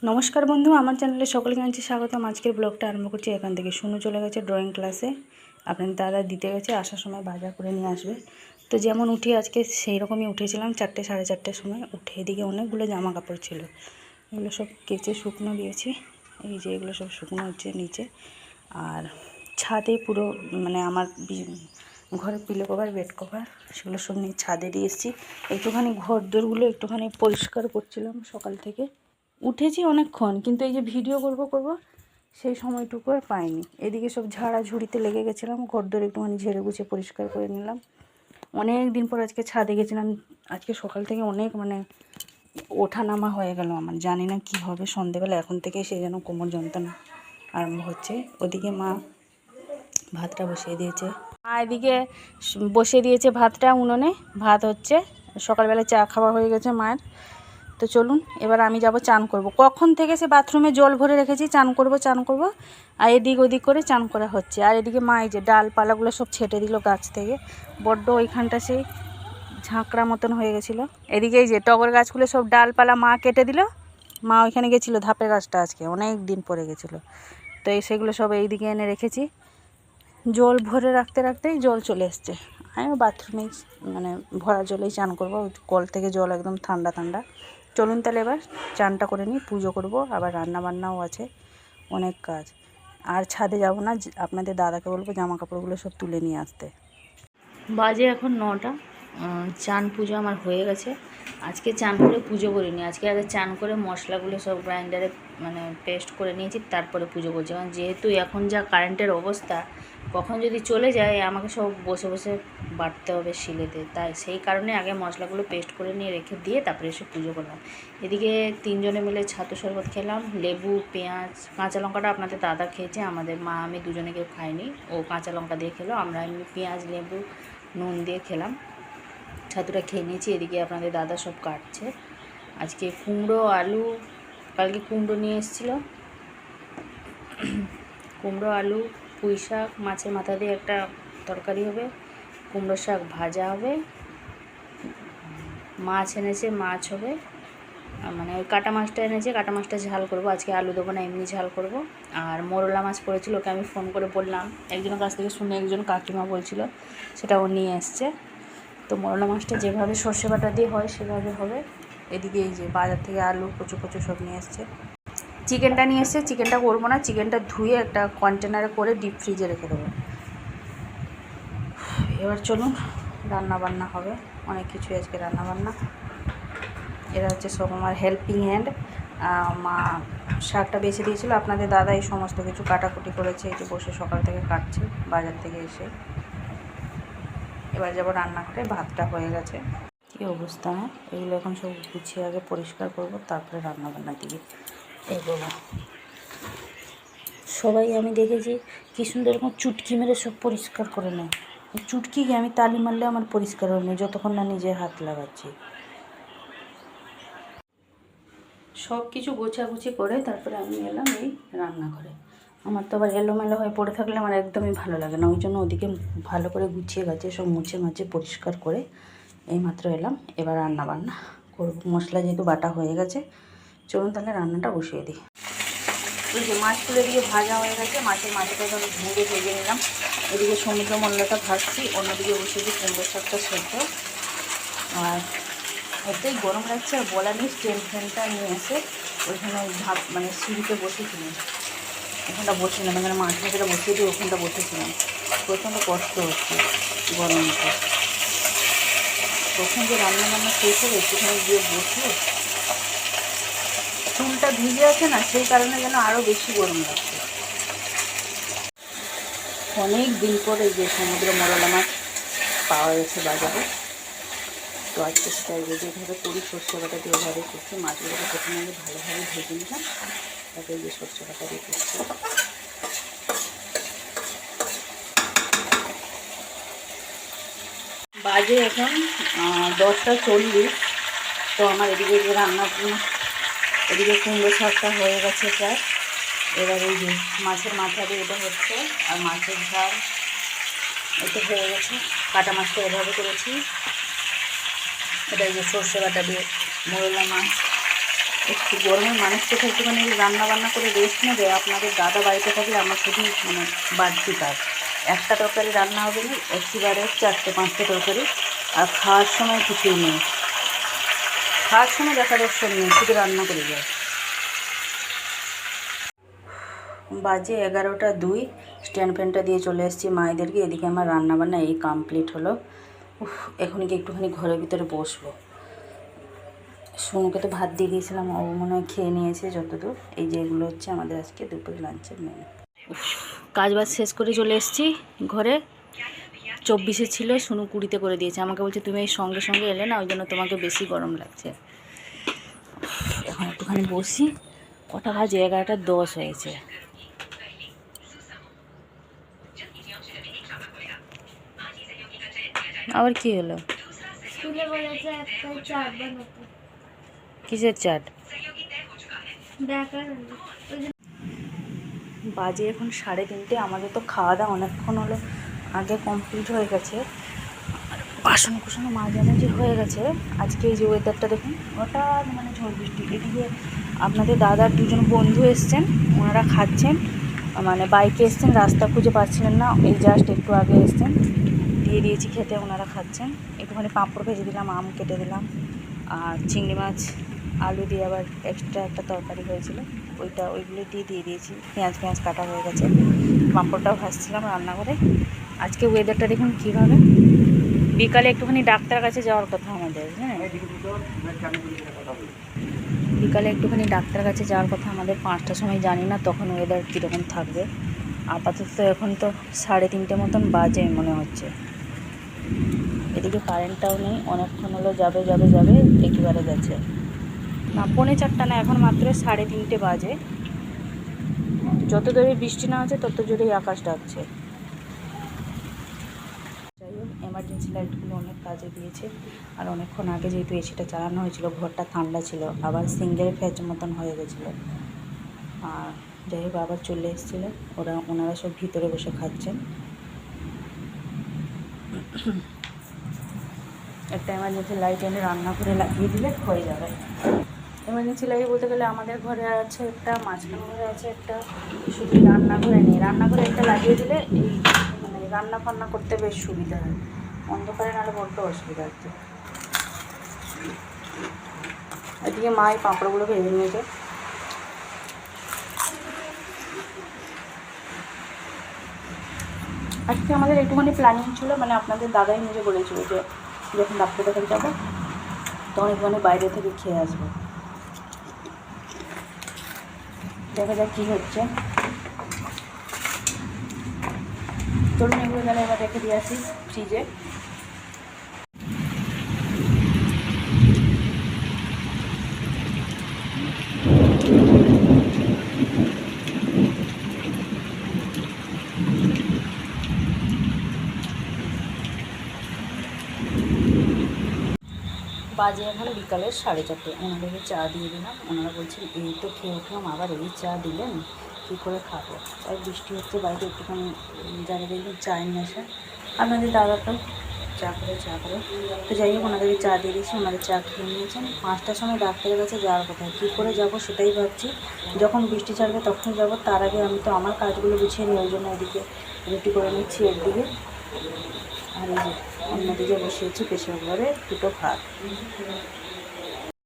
নমস্কার বন্ধু, আমার চ্যানেলে সকলকে জানাচ্ছি স্বাগতম। আজকের ব্লগটা আরম্ভ করছি এখান থেকে। শুনু চলে গেছে ড্রয়িং ক্লাসে, আপনার দাদা দিতে গেছে, আসার সময় বাজার করে নিয়ে আসবে। তো যেমন উঠি আজকে সেই রকমই উঠেছিলাম, 4টে সাড়ে 4টের সময় উঠে। এদিকে অনেকগুলো জামা কাপড় ছিল, এগুলো সব কেচে শুকনো দিয়েছি। এই যে এগুলো সব শুকনো হচ্ছে নিচে। আর ছাদে পুরো মানে আমার ঘরে পিলো কভার, বেড কভার, সেগুলো সব নিয়ে ছাদে দিয়ে এসেছি। একটুখানি ঘর দোরগুলো একটুখানি পরিষ্কার করছিলাম সকাল থেকে। উঠেছি অনেকক্ষণ, কিন্তু এই যে ভিডিও করব সেই সময়টুকু আর পাইনি। এদিকে সব ঝাড়াঝুড়িতে লেগে গেছিলাম, ঘরদোর একটুখানি ঝেড়ে গুছিয়ে পরিষ্কার করে নিলাম। অনেক দিন পর আজকে ছাদে গেছিলাম। আজকে সকাল থেকে অনেক ওঠা নামা হয়ে গেল আমার, জানি না কী হবে সন্ধেবেলা। এখন থেকে সে যেন কোমর যন্ত্রণা আরম্ভ হচ্ছে। ওদিকে মা ভাতটা বসিয়ে দিয়েছে, মা এদিকে বসিয়ে দিয়েছে ভাতটা উনুনে। ভাত হচ্ছে, সকালবেলা চা খাওয়া হয়ে গেছে মায়ের। তো চলুন এবার আমি যাব চান করব। কখন থেকে সে বাথরুমে জল ভরে রেখেছি, চান করব আর এদিক ওদিক করে চান করা হচ্ছে। আর এদিকে মা এই যে ডালপালাগুলো সব ছেটে দিল গাছ থেকে, বড্ড ওইখানটা সেই ঝাঁকড়া মতন হয়ে গেছিলো। এদিকে এই যে টগর গাছগুলো সব ডালপালা মা কেটে দিল। মা ওইখানে গেছিলো, ধাপে গাছটা আজকে অনেক দিন পরে গেছিলো। তো সেগুলো সব এইদিকে এনে রেখেছি। জল ভরে রাখতে রাখতেই জল চলে এসছে। আমি বাথরুমেই মানে ভরা জলেই চান করবো, কল থেকে জল একদম ঠান্ডা ঠান্ডা। চলুন তাহলে এবার চানটা করে নিই, পুজো করব, আবার রান্না বান্নাও আছে, অনেক কাজ। আর ছাদে যাব না, আপনাদের দাদাকে বলবো জামা কাপড়গুলো সব তুলে নিয়ে আসতে। বাজে এখন 9টা। চান পুজো আমার হয়ে গেছে। আজকে চান করে পুজো করিনি, আজকে আগে চান করে মশলাগুলো সব গ্রাইন্ডারে মানে পেস্ট করে নিয়েছি, তারপরে পুজো করছি। কারণ যেহেতু এখন যা কারেন্টের অবস্থা, কখন যদি চলে যায় আমাকে সব বসে বসে বাটতে হবে শিলেতে, তাই সেই কারণে আগে মশলাগুলো পেস্ট করে নিয়ে রেখে দিয়ে তারপরে এসে পুজো করলাম। এদিকে 3জনে মিলে ছাতু শরবত খেলাম, লেবু, পেঁয়াজ, কাঁচা লঙ্কাটা আপনাদের দাদা খেয়েছে, আমাদের মা আমি দুজনে কেউ খাইনি। ও কাঁচা লঙ্কা দিয়ে খেলো, আমরা এমনি পেঁয়াজ, লেবু, নুন দিয়ে খেলাম, ছাতুটা খেয়ে নিয়েছি। এদিকে আপনাদের দাদা সব কাটছে। আজকে কুমড়ো, আলু, কালকে কুমড়ো নিয়ে এসেছিলো, কুমড়ো, আলু, পুঁই শাক, মাছের মাথা দিয়ে একটা তরকারি হবে, কুমড়ো শাক ভাজা হবে, মাছ এনেছে মাছ হবে, মানে ওই কাটা মাছটা এনেছে, কাটা মাছটা ঝাল করব। আজকে আলু দেবো না, এমনি ঝাল করব। আর মোরলা মাছ পড়েছিল, ওকে আমি ফোন করে বললাম, একজনের কাছ থেকে শুনে একজন কাকিমা বলছিল, সেটা ও নিয়ে এসছে। তো মোরলা মাছটা যেভাবে সর্ষে বাটা দিয়ে হয় সেভাবে হবে। এদিকে এই যে বাজার থেকে আলু কচু কচু সব নিয়ে এসছে। চিকেনটা নিয়ে এসছে, চিকেনটা করবো না, চিকেনটা ধুয়ে একটা কন্টেনারে করে ডিপ ফ্রিজে রেখে দেবো। এবার চলুন রান্না বান্না হবে, অনেক কিছু আজকে রান্না বান্না। এরা হচ্ছে সব আমার হেল্পিং হ্যান্ড। মা শাকটা বেছে দিয়েছিল, আপনাদের দাদা এই সমস্ত কিছু কাটাকুটি করেছে, এই যে বসে সকাল থেকে কাটছে বাজার থেকে এসে। এবার যাবো রান্নাঘরে, ভাতটা হয়ে গেছে। কী অবস্থা, হ্যাঁ এগুলো এখন সব গুছিয়ে আগে পরিষ্কার করব, তারপরে রান্নাবান্নার দিকে এগোবো। সবাই আমি দেখেছি কী সুন্দর এরকম চুটকি মেরে সব পরিষ্কার করে নেয়। চুটকিকে আমি তালি মারলে আমার পরিষ্কার হবে না, যতক্ষণ না নিজে হাত লাগাচ্ছি। সব কিছু গোছাগুছি করে তারপরে আমি এলাম এই রান্নাঘরে। আমার তো আবার এলোমেলো হয়ে পড়ে থাকলে আমার একদমই ভালো লাগে না, ওই জন্য ওদিকে ভালো করে গুছিয়ে গাছে সব মুছে মাছে পরিষ্কার করে এইমাত্র এলাম। এবার রান্না বান্না করব, মশলা যেহেতু বাটা হয়ে গেছে, চলুন তাহলে রান্নাটা বসিয়ে দিই। ওই যে মাছগুলো এদিকে ভাজা হয়ে গেছে, মাছের মাথাটা আমি ভেঙে ভেজে নিলাম। এদিকে সমুদ্র মল্লটা ভাজছি, অন্যদিকে বসিয়ে দিই কুমড়ো শাকটা সেদ্ধ। আর এতেই গরম লাগছে, আর বলা নেই, স্ট্যান্ড ফ্যানটা নিয়ে এসে ওইখানে ভাত মানে সিঁড়িতে বসেছিলাম, ওখানটা বসেছিলাম, এখানে মাছ ভাজাটা বসিয়ে দিয়ে ওখানটা বসেছিলাম। প্রচণ্ড কষ্ট হচ্ছে গরমটা, তখন যে রান্নাবান্না শেষ হলে একটুখানি গিয়ে বসে, চুলটা ভিজে আছে না, সেই কারণে যেন আরও বেশি গরম লাগছে। অনেক দিন পরে যে সমুদ্র মরলা মাছ পাওয়া গেছে বাজারে, তো আজকে সেটা যেভাবে করি সর্ষে বাটা দিয়ে এভাবে করছি। মাছগুলোকে প্রথমে আমি ভালোভাবে ভেজে নিলাম, তারপরে যে সর্ষে বাটা দিয়ে করছি। বাজে এখন 10টা 40। তো আমার এদিকে যে রান্না, এদিকে কুমড়ো শাকটা হয়ে গেছে প্রায়। এবার এই যে মাছের মাথা দিয়ে এটা হচ্ছে, আর মাছের ঝাল এটা হয়ে গেছে। কাটা মাছটা এভাবে করেছি, এটা এই যে সর্ষে বাটা দিয়ে মোরলা মাছ একটু গরমের মানুষ তো একটুখানি রান্না বান্না করে রেস্ট নেবে। আপনাদের দাদা বাড়িতে থাকলে আমার শুধু মানে বাড়তি কাজ, একটা তরকারি রান্না হবে না, একেবারে 4-5টা তরকারি। আর খাওয়ার সময় কিছুই নেই, খাওয়ার সময় দেখা দর্শন নেই, শুধু রান্না করে যায়। বাজে 11টা 2, স্ট্যান্ড ফ্যানটা দিয়ে চলে এসেছি মায়েদেরকে। এদিকে আমার রান্না বান্না এই কমপ্লিট হলো। এখন কি একটুখানি ঘরের ভিতরে বসবো। সোনুকে তো ভাত দিয়ে দিয়েছিলাম, ও মনে হয় খেয়ে নিয়েছে যতদূর। এই যে এগুলো হচ্ছে আমাদের আজকে দুপুরে লাঞ্চের মেনু। কাজ বাজ শেষ করে চলে এসেছি ঘরে। 24-এ ছিল, সোনু 20-তে করে দিয়েছে। আমাকে বলছে তুমি এই সঙ্গে সঙ্গে এলে না, ওই জন্য তোমাকে বেশি গরম লাগছে। এখন একটুখানি বসি। কটা বাজে? 11টা 10 হয়েছে। আবার কি হলো? কিসের চাট? বাজে এখন 3:30। আমাদের তো খাওয়া দাওয়া অনেকক্ষণ হলো আগে কমপ্লিট হয়ে গেছে। বাসন কুসনও মাঝামাঝি হয়ে গেছে। আজকে এই যে ওয়েদারটা দেখুন, হঠাৎ মানে ঝড় বৃষ্টি। এদিকে আপনাদের দাদার 2জন বন্ধু এসছেন, ওনারা খাচ্ছেন, মানে বাইকে এসছেন, রাস্তা খুঁজে পাচ্ছিলেন না, এই জাস্ট একটু আগে এসছেন, দিয়ে দিয়েছি খেতে, ওনারা খাচ্ছেন। একটুখানি পাঁপড় ভেজে দিলাম, আম কেটে দিলাম, আর চিংড়ি মাছ আলু দিয়ে আবার এক্সট্রা একটা তরকারি হয়েছিল, ওইগুলো দিয়ে দিয়েছি। পেঁয়াজ কাটা হয়ে গেছে। পাঁপড়টাও ভাজছিলাম রান্না করে। আজকে ওয়েদারটা দেখুন কীভাবে। বিকালে একটুখানি ডাক্তার কাছে যাওয়ার কথা আমাদের, হ্যাঁ বিকালে একটুখানি ডাক্তার কাছে যাওয়ার কথা আমাদের 5টার সময়। জানি না তখন ওয়েদার কীরকম থাকবে। আপাতত এখন তো 3:30 মতন বাজে মনে হচ্ছে। এদিকে কারেন্টটাও নেই, অনেকক্ষণ হলো যাবে একেবারে গেছে না। 3:45 না, এখন মাত্র 3:30 বাজে। যত জোরে বৃষ্টি না আছে তত জোরেই আকাশ ডাকছে। যাই হোক, এমার্জেন্সি লাইটগুলো অনেক কাজে দিয়েছে। আর অনেকক্ষণ আগে যেহেতু এসিটা চালানো হয়েছিল, ঘরটা ঠান্ডা ছিল, আবার সিঙ্গেল ফ্যাচ মতন হয়ে গেছিলো। আর যাই হোক, আবার চলে এসেছিলো ওনারা সব ভিতরে বসে খাচ্ছেন। একটা এমার্জেন্সি লাইট এনে রান্না করে লাগিয়ে দিলে হয়ে যাবে। এমার্জেন্সি লাইট বলতে গেলে আমাদের ঘরে আছে একটা, মাঝখানে ঘরে আছে একটা, শুধু রান্নাঘরে নেই। রান্নাঘরে একটা লাগিয়ে দিলে এই মানে রান্না ফান্না করতে বেশ সুবিধা হয়, অন্ধকারে নাহলে বড্ড অসুবিধা হচ্ছে। এদিকে মা এই পাঁপড়গুলো ভেজে নিয়েছে। আজকে আমাদের একটুখানি প্ল্যানিং ছিল, মানে আপনাদের দাদাই নিজে বলেছিল যে যখন ডাক্তার দেখাতে যাবো তখন একটুখানি বাইরে থেকে খেয়ে আসবো। দেখা যাক কী হচ্ছে। চলুন এগুলো তাহলে এবার রেখে দিয়ে আসি ফ্রিজে। বাজে এখন বিকালের 4:30। ওনাদেরকে চা দিয়ে দিলাম। ওনারা বলছেন এই তো খেয়ে উঠলাম, আবার এই চা দিলেন, কী করে খাবো। তাই বৃষ্টি হচ্ছে বাইরে, একটুখানি যারা দেখবেন চা নিয়ে আসে। আপনাদের দাদা তো চা করে। তো যাই হোক, ওনাদেরকে চা দিয়ে দিয়েছি, ওনাদের চা খেয়ে নিয়েছেন। 5টার সময় ডাক্তারের কাছে যাওয়ার কথা, কী করে যাব সেটাই ভাবছি। যখন বৃষ্টি ছাড়বে তখন যাব, তার আগে আমি তো আমার কাজগুলো গুছিয়ে নিই। ওই জন্য এদিকে রুটি করে নিচ্ছি একদিকে, আর এই যে অন্যদিকে বসিয়েছি প্রেশার কুকারে 2টো ভাত।